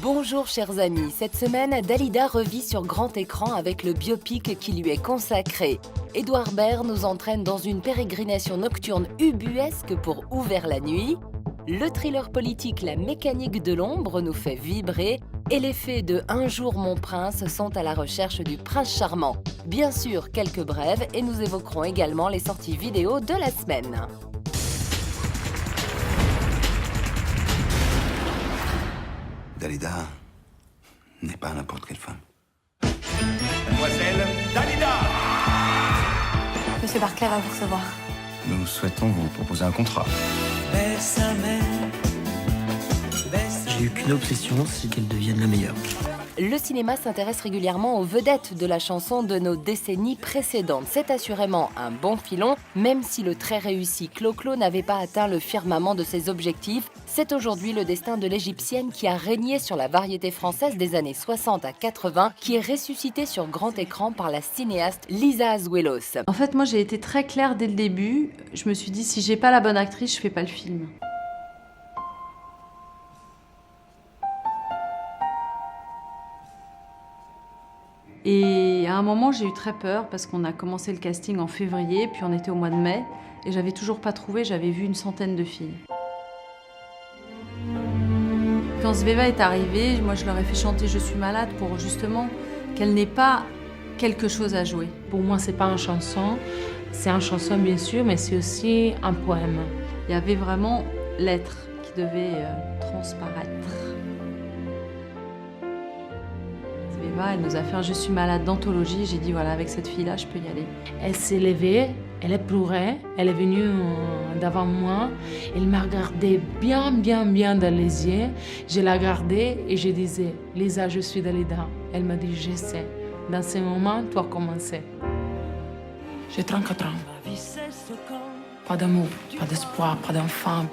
Bonjour chers amis, cette semaine, Dalida revit sur grand écran avec le biopic qui lui est consacré. Édouard Baird nous entraîne dans une pérégrination nocturne ubuesque pour Ouvert la nuit. Le thriller politique La mécanique de l'ombre nous fait vibrer et les fées de Un jour mon prince sont à la recherche du prince charmant. Bien sûr, quelques brèves et nous évoquerons également les sorties vidéo de la semaine. Dalida n'est pas n'importe quelle femme. Mademoiselle Dalida! Monsieur Barclay va vous recevoir. Nous souhaitons vous proposer un contrat. J'ai eu qu'une obsession, c'est qu'elle devienne la meilleure. Le cinéma s'intéresse régulièrement aux vedettes de la chanson de nos décennies précédentes. C'est assurément un bon filon, même si le très réussi Clo-Clo n'avait pas atteint le firmament de ses objectifs. C'est aujourd'hui le destin de l'égyptienne qui a régné sur la variété française des années 60 à 80, qui est ressuscitée sur grand écran par la cinéaste Lisa Azuelos. En fait, moi, j'ai été très claire dès le début. Je me suis dit, si j'ai pas la bonne actrice, je fais pas le film. Et à un moment, j'ai eu très peur parce qu'on a commencé le casting en février, puis on était au mois de mai, et j'avais toujours pas trouvé, j'avais vu une centaine de filles. Quand Sveva est arrivée, moi je leur ai fait chanter Je suis malade pour justement qu'elle n'ait pas quelque chose à jouer. Pour moi, c'est pas une chanson, c'est une chanson bien sûr, mais c'est aussi un poème. Il y avait vraiment l'être qui devait transparaître. Sveva, elle nous a fait un Je suis malade d'anthologie. J'ai dit voilà, avec cette fille-là, je peux y aller. Elle s'est levée, elle a pleuré, elle est venue devant moi, elle m'a regardé bien dans les yeux. Je la regardais et je disais Lisa, je suis Dalida. Elle m'a dit je sais. Dans ce moment, tu as commencé. J'ai 34 ans. Pas d'amour, pas d'espoir, pas d'enfant.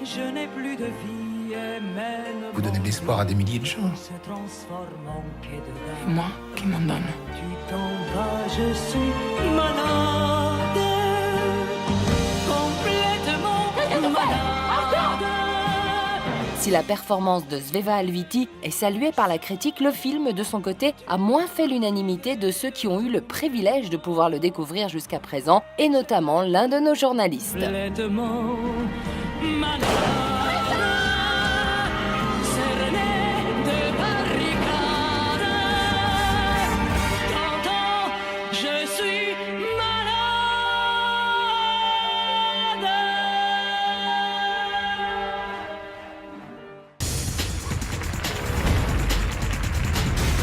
Vous donnez de l'espoir à des milliers de gens. Et moi, qui m'en donne. Si la performance de Sveva Alviti est saluée par la critique, le film, de son côté, a moins fait l'unanimité de ceux qui ont eu le privilège de pouvoir le découvrir jusqu'à présent, et notamment l'un de nos journalistes.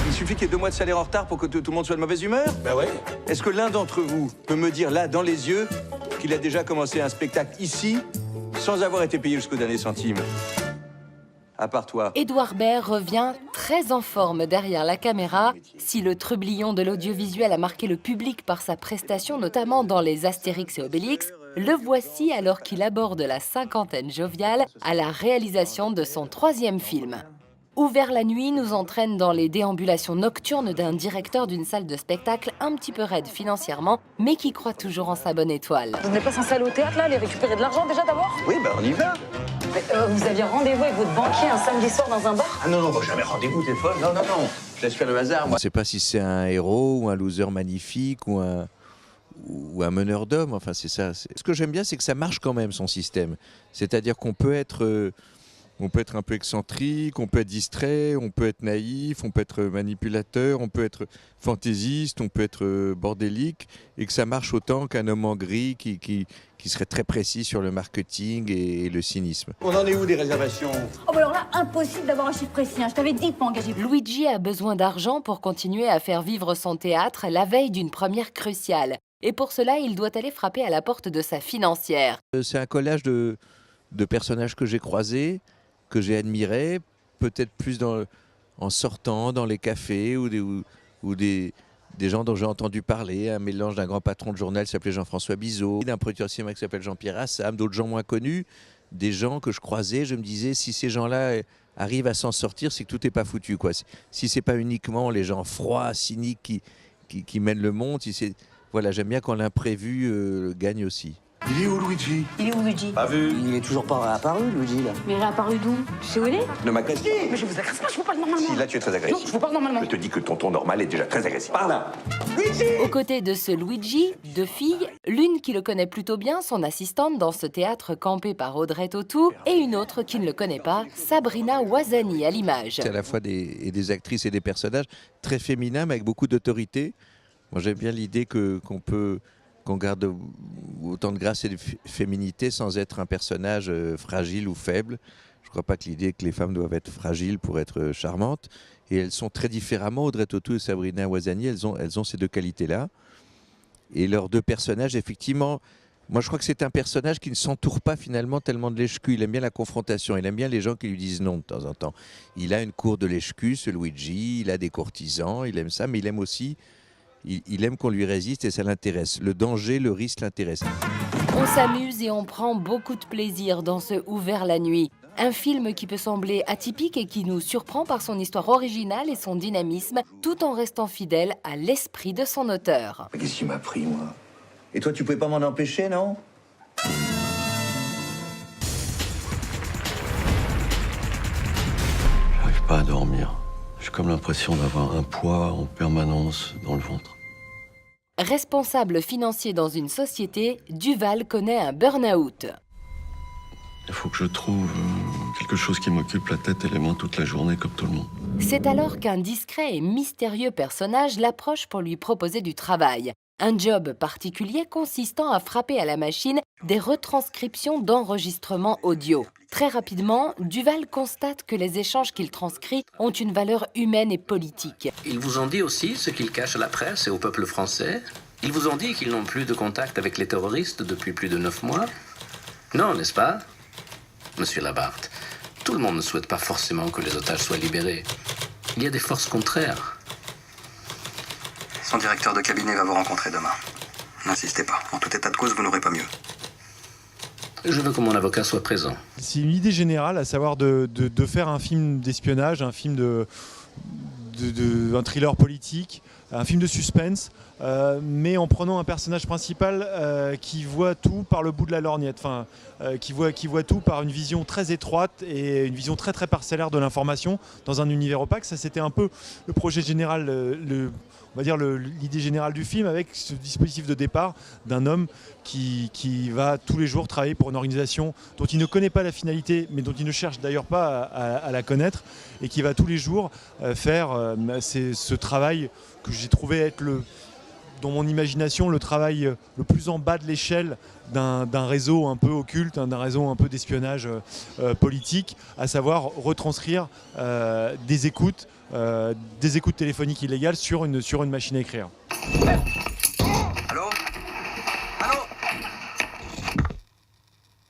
Il suffit qu'il y ait 2 mois de salaire en retard pour que tout le monde soit de mauvaise humeur? Bah ouais. Est-ce que l'un d'entre vous peut me dire là, dans les yeux, qu'il a déjà commencé un spectacle ici, sans avoir été payé jusqu'au dernier centime? À part toi. Édouard Baird revient très en forme derrière la caméra. Si le trublion de l'audiovisuel a marqué le public par sa prestation, notamment dans les Astérix et Obélix, le voici alors qu'il aborde la cinquantaine joviale à la réalisation de son 3e film. Ouvert la nuit nous entraîne dans les déambulations nocturnes d'un directeur d'une salle de spectacle un petit peu raide financièrement, mais qui croit toujours en sa bonne étoile. Vous n'êtes pas censé aller au théâtre, là, aller récupérer de l'argent déjà d'abord? Oui, bah on y va. Mais, vous aviez rendez-vous avec votre banquier un samedi soir dans un bar? Ah non, moi jamais rendez-vous au téléphone. Non. Je laisse faire le hasard, On moi. ne sait pas si c'est un héros ou un loser magnifique ou un meneur d'hommes. Enfin, c'est ça. Ce que j'aime bien, c'est que ça marche quand même, son système. C'est-à-dire qu'on peut être... On peut être un peu excentrique, on peut être distrait, on peut être naïf, on peut être manipulateur, on peut être fantaisiste, on peut être bordélique, et que ça marche autant qu'un homme en gris qui serait très précis sur le marketing et le cynisme. On en est où des réservations? Oh bah alors là, impossible d'avoir un chiffre précis, hein. Je t'avais dit de pas engager. Luigi a besoin d'argent pour continuer à faire vivre son théâtre la veille d'une première cruciale. Et pour cela, il doit aller frapper à la porte de sa financière. C'est un collage de personnages que j'ai croisés, que j'ai admirés, peut-être plus en sortant dans les cafés ou des gens dont j'ai entendu parler, un mélange d'un grand patron de journal qui s'appelait Jean-François Bizot, d'un producteur de cinéma qui s'appelle Jean-Pierre Assam, d'autres gens moins connus, des gens que je croisais, je me disais si ces gens-là arrive à s'en sortir, c'est que tout n'est pas foutu, quoi. Si c'est pas uniquement les gens froids, cyniques qui mènent le monde, voilà, j'aime bien quand l'imprévu gagne aussi. Il est où, Luigi? Il est où, Luigi? Pas vu. Il est toujours pas apparu, Luigi, là. Mais il est apparu d'où? Tu sais où il est? Ne m'agresse pas. Mais je vous agresse pas, je vous parle normalement. Si, là, tu es très Non, agressif. je vous parle normalement. Je te dis que ton ton normal est déjà très agressif. Par là. Aux côtés de ce Luigi, deux filles, l'une qui le connaît plutôt bien, son assistante dans ce théâtre campé par Audrey Tautou, et une autre qui ne le connaît pas, Sabrina Ouazani à l'image. C'est à la fois des actrices et des personnages très féminins, mais avec beaucoup d'autorité. Moi, j'aime bien l'idée qu'on garde autant de grâce et de féminité sans être un personnage fragile ou faible. Je ne crois pas que l'idée que les femmes doivent être fragiles pour être charmantes. Et elles sont très différemment, Audrey Tautou et Sabrina Ouazani, elles ont ces deux qualités-là. Et leurs deux personnages, effectivement, moi je crois que c'est un personnage qui ne s'entoure pas finalement tellement de lèche-cul. Il aime bien la confrontation, il aime bien les gens qui lui disent non de temps en temps. Il a une cour de lèche-cul, ce Luigi, il a des courtisans, il aime ça, mais il aime aussi... Il aime qu'on lui résiste et ça l'intéresse. Le danger, le risque l'intéresse. On s'amuse et on prend beaucoup de plaisir dans ce Ouvert la nuit. Un film qui peut sembler atypique et qui nous surprend par son histoire originale et son dynamisme, tout en restant fidèle à l'esprit de son auteur. Mais qu'est-ce que tu m'as pris, moi? Et toi, tu pouvais pas m'en empêcher, non? J'arrive pas à dormir. J'ai comme l'impression d'avoir un poids en permanence dans le ventre. Responsable financier dans une société, Duval connaît un burn-out. Il faut que je trouve quelque chose qui m'occupe la tête et les mains toute la journée comme tout le monde. C'est alors qu'un discret et mystérieux personnage l'approche pour lui proposer du travail. Un job particulier consistant à frapper à la machine des retranscriptions d'enregistrements audio. Très rapidement, Duval constate que les échanges qu'il transcrit ont une valeur humaine et politique. Ils vous ont dit aussi ce qu'ils cachent à la presse et au peuple français. Ils vous ont dit qu'ils n'ont plus de contact avec les terroristes depuis plus de 9 mois. Non, n'est-ce pas, Monsieur Labarthe? Tout le monde ne souhaite pas forcément que les otages soient libérés. Il y a des forces contraires. Son directeur de cabinet va vous rencontrer demain. N'insistez pas. En tout état de cause, vous n'aurez pas mieux. Je veux que mon avocat soit présent. C'est une idée générale, à savoir de faire un film d'espionnage, un film un thriller politique, un film de suspense, mais en prenant un personnage principal qui voit tout par le bout de la lorgnette, qui voit tout par une vision très étroite et une vision très très parcellaire de l'information dans un univers opaque. Ça, c'était un peu le projet général, on va dire l'idée générale du film, avec ce dispositif de départ d'un homme qui va tous les jours travailler pour une organisation dont il ne connaît pas la finalité, mais dont il ne cherche d'ailleurs pas à la connaître, et qui va tous les jours faire ce travail que j'ai trouvé être dans mon imagination, le travail le plus en bas de l'échelle d'un réseau un peu occulte, d'un réseau un peu d'espionnage politique, à savoir retranscrire des écoutes téléphoniques illégales sur une machine à écrire. Allô? Allô?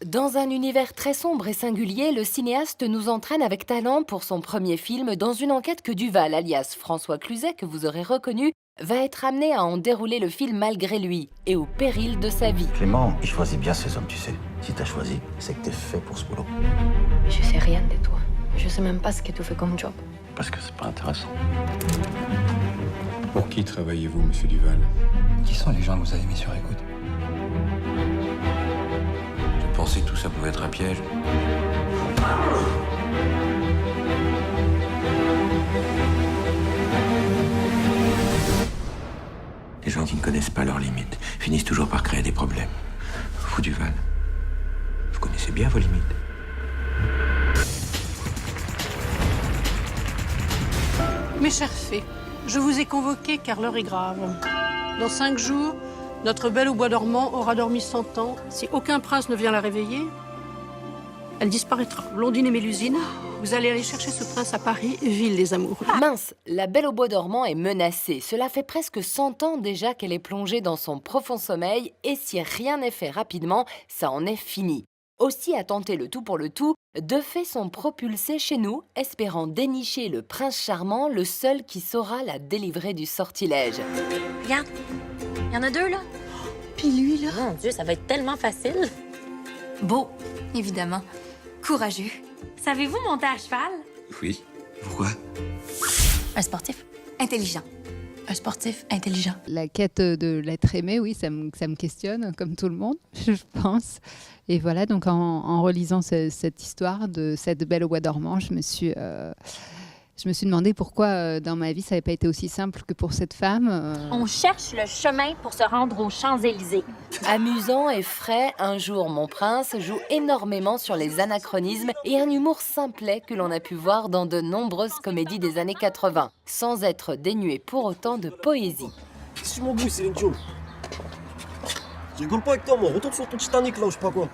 Dans un univers très sombre et singulier, le cinéaste nous entraîne avec talent pour son premier film dans une enquête que Duval, alias François Cluzet, que vous aurez reconnu, va être amené à en dérouler le film malgré lui et au péril de sa vie. Clément, il choisit bien ses hommes, tu sais. Si t'as choisi, c'est que t'es fait pour ce boulot. Je sais rien de toi. Je sais même pas ce que tu fais comme job. Parce que c'est pas intéressant. Pour qui travaillez-vous, monsieur Duval? Qui sont les gens que vous avez mis sur écoute? Je pensais que tout ça pouvait être un piège. Les gens qui ne connaissent pas leurs limites finissent toujours par créer des problèmes. Vous, Duval, vous connaissez bien vos limites. Mes chers fées, je vous ai convoqués car l'heure est grave. Dans 5 jours, notre belle au bois dormant aura dormi 100 ans. Si aucun prince ne vient la réveiller, elle disparaîtra. Blondine et Mélusine, vous allez aller chercher ce prince à Paris, ville des amoureux. Mince, la Belle au bois dormant est menacée. Cela fait presque 100 ans déjà qu'elle est plongée dans son profond sommeil et si rien n'est fait rapidement, ça en est fini. Aussi, à tenter le tout pour le tout, deux fées sont propulsées chez nous, espérant dénicher le prince charmant, le seul qui saura la délivrer du sortilège. Regarde, il y en a 2 là. Puis lui là. Mon Dieu, ça va être tellement facile. Beau, évidemment. Courageux. Savez-vous monter à cheval? Oui. Pourquoi? Un sportif intelligent. Un sportif intelligent. La quête de l'être aimé, oui, ça me questionne, comme tout le monde, je pense. Et voilà, donc en relisant cette histoire de cette Belle au bois dormant, je me suis demandé pourquoi dans ma vie ça n'avait pas été aussi simple que pour cette femme. On cherche le chemin pour se rendre aux Champs-Élysées. Amusant et frais, Un jour mon prince joue énormément sur les anachronismes et un humour simplet que l'on a pu voir dans de nombreuses comédies des années 80, sans être dénué pour autant de poésie. Si je m'embrouille, Céline Dion. Je rigole pas avec toi, moi. Retourne sur ton Titanic, là, ou je sais pas quoi.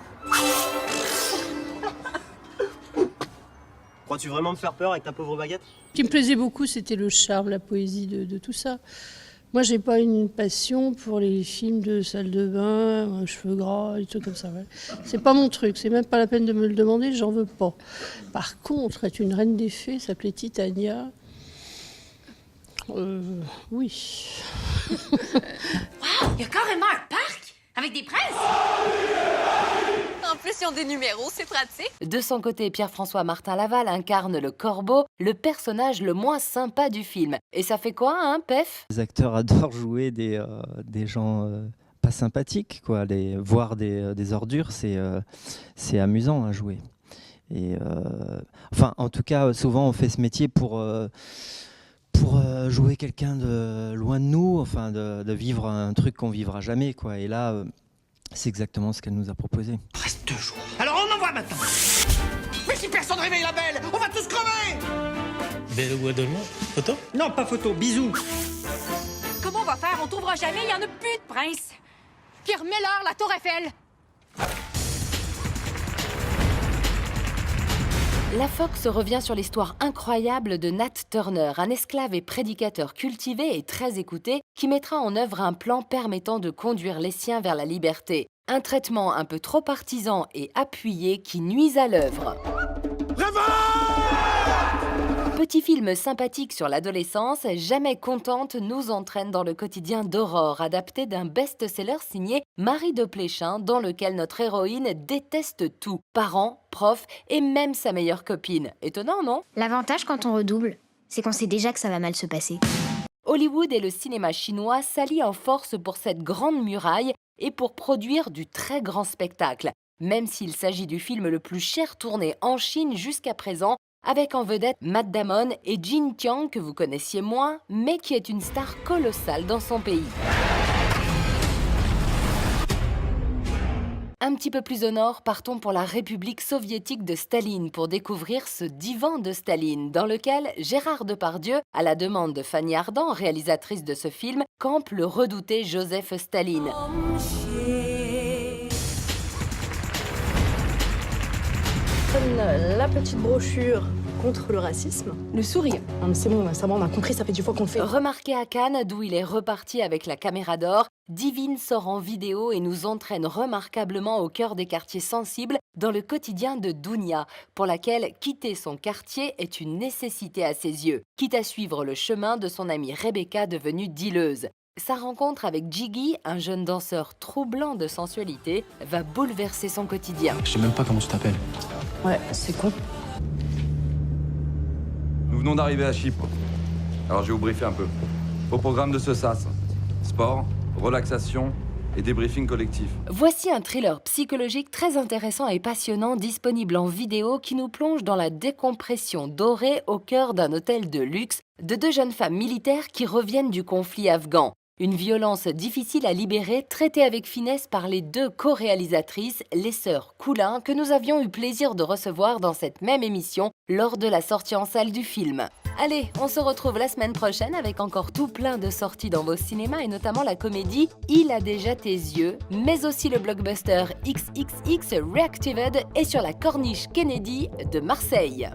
Crois-tu vraiment me faire peur avec ta pauvre baguette? Ce qui me plaisait beaucoup, c'était le charme, la poésie de tout ça. Moi, j'ai pas une passion pour les films de salle de bain, cheveux gras, des trucs comme ça. Ouais. C'est pas mon truc, c'est même pas la peine de me le demander, j'en veux pas. Par contre, être une reine des fées, s'appelait Titania. Oui. Wow, il y a carrément un parc avec des princes. En plus, ils ont des numéros, c'est pratique. De son côté, Pierre-François Martin Laval incarne le Corbeau, le personnage le moins sympa du film. Et ça fait quoi, hein, Pef? Les acteurs adorent jouer des gens pas sympathiques, quoi. Voir des ordures, c'est amusant à jouer. Et enfin, en tout cas, souvent on fait ce métier pour jouer quelqu'un de loin de nous, enfin de vivre un truc qu'on vivra jamais, quoi. Et là, c'est exactement ce qu'elle nous a proposé. Reste 2 jours. Alors on envoie maintenant. Mais si personne réveille la Belle, on va tous crever. Belle au bois dormant? Photo? Non, pas photo, bisous. Comment on va faire? On trouvera jamais, il y en a plus de princes. Puis remets-leur la tour Eiffel. La Fox revient sur l'histoire incroyable de Nat Turner, un esclave et prédicateur cultivé et très écouté qui mettra en œuvre un plan permettant de conduire les siens vers la liberté. Un traitement un peu trop partisan et appuyé qui nuise à l'œuvre. Petit film sympathique sur l'adolescence, Jamais contente nous entraîne dans le quotidien d'Aurore, adapté d'un best-seller signé Marie de Pléchin, dans lequel notre héroïne déteste tout, parents, profs et même sa meilleure copine. Étonnant, non? L'avantage quand on redouble, c'est qu'on sait déjà que ça va mal se passer. Hollywood et le cinéma chinois s'allient en force pour cette grande muraille et pour produire du très grand spectacle, même s'il s'agit du film le plus cher tourné en Chine jusqu'à présent, avec en vedette Matt Damon et Jin Tiang, que vous connaissiez moins, mais qui est une star colossale dans son pays. Un petit peu plus au nord, partons pour la République soviétique de Staline pour découvrir ce divan de Staline, dans lequel Gérard Depardieu, à la demande de Fanny Ardant, réalisatrice de ce film, campe le redouté Joseph Staline. La petite brochure contre le racisme. Le sourire. Non, mais c'est bon, on a compris, ça fait 10 fois qu'on le fait. Remarqué à Cannes, d'où il est reparti avec la caméra d'or, Divine sort en vidéo et nous entraîne remarquablement au cœur des quartiers sensibles dans le quotidien de Dounia, pour laquelle quitter son quartier est une nécessité à ses yeux, quitte à suivre le chemin de son amie Rebecca devenue dealeuse. Sa rencontre avec Jiggy, un jeune danseur troublant de sensualité, va bouleverser son quotidien. Je sais même pas comment tu t'appelles. Ouais, c'est con. Nous venons d'arriver à Chypre. Alors je vais vous briefer un peu. Au programme de ce SAS, sport, relaxation et débriefing collectif. Voici un thriller psychologique très intéressant et passionnant disponible en vidéo qui nous plonge dans la décompression dorée au cœur d'un hôtel de luxe de 2 jeunes femmes militaires qui reviennent du conflit afghan. Une violence difficile à libérer, traitée avec finesse par les 2 co-réalisatrices, les sœurs Coulin, que nous avions eu plaisir de recevoir dans cette même émission lors de la sortie en salle du film. Allez, on se retrouve la semaine prochaine avec encore tout plein de sorties dans vos cinémas et notamment la comédie Il a déjà tes yeux, mais aussi le blockbuster XXX Reactivated et sur la corniche Kennedy de Marseille.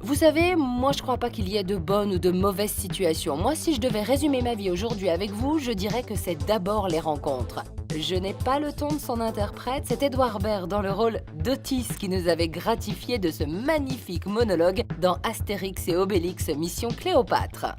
Vous savez, moi je crois pas qu'il y ait de bonnes ou de mauvaises situations. Moi, si je devais résumer ma vie aujourd'hui avec vous, je dirais que c'est d'abord les rencontres. Je n'ai pas le ton de son interprète, c'est Edouard Baird dans le rôle d'Otis qui nous avait gratifié de ce magnifique monologue dans Astérix et Obélix Mission Cléopâtre.